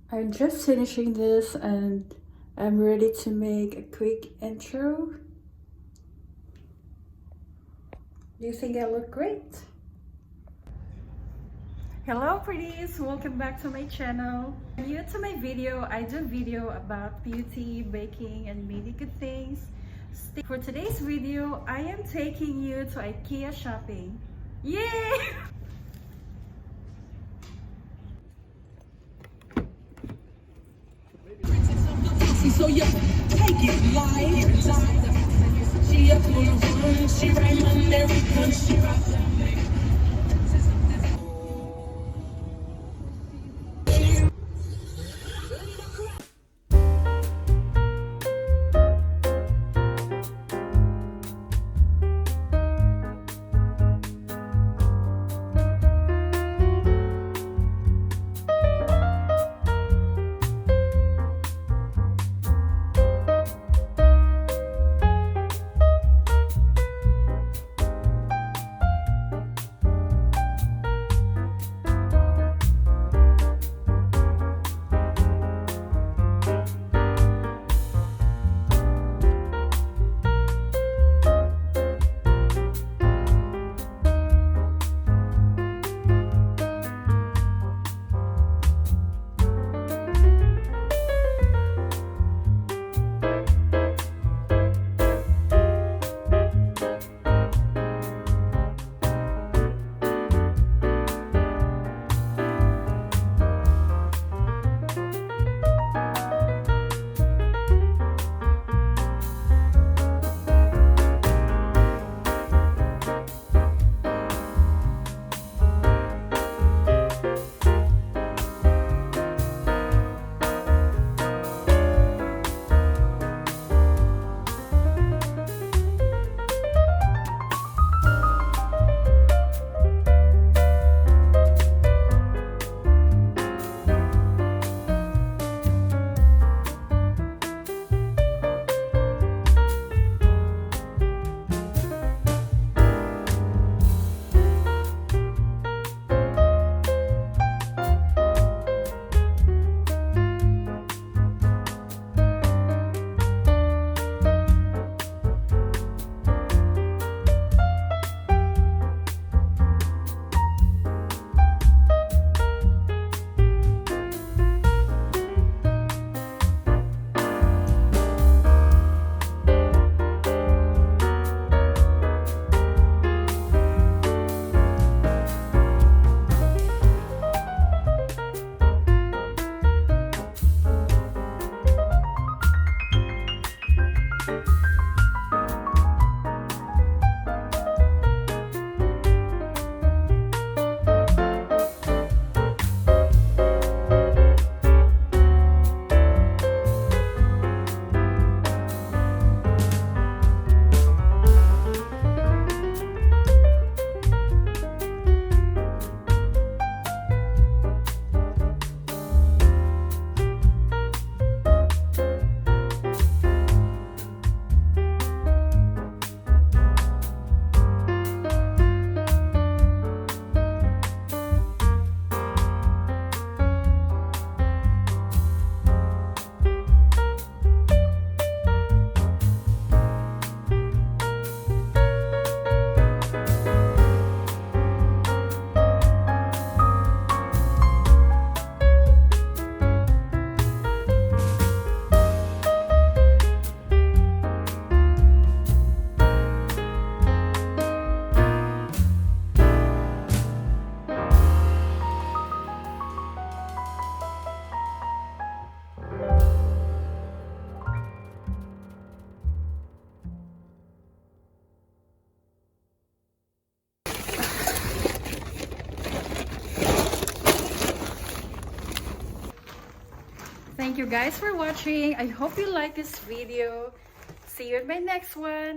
I'm just finishing this and I'm ready to make a quick intro. Do you think I look great? Hello pretties, welcome back to my channel. If you're new to my video, I do video about beauty, baking, and many good things. For today's video, I am taking you to IKEA Shopping. Yay! So you take it light. She up on the run, she right American, she rock. Thank you guys for watching. I hope you like this video. See you in my next one.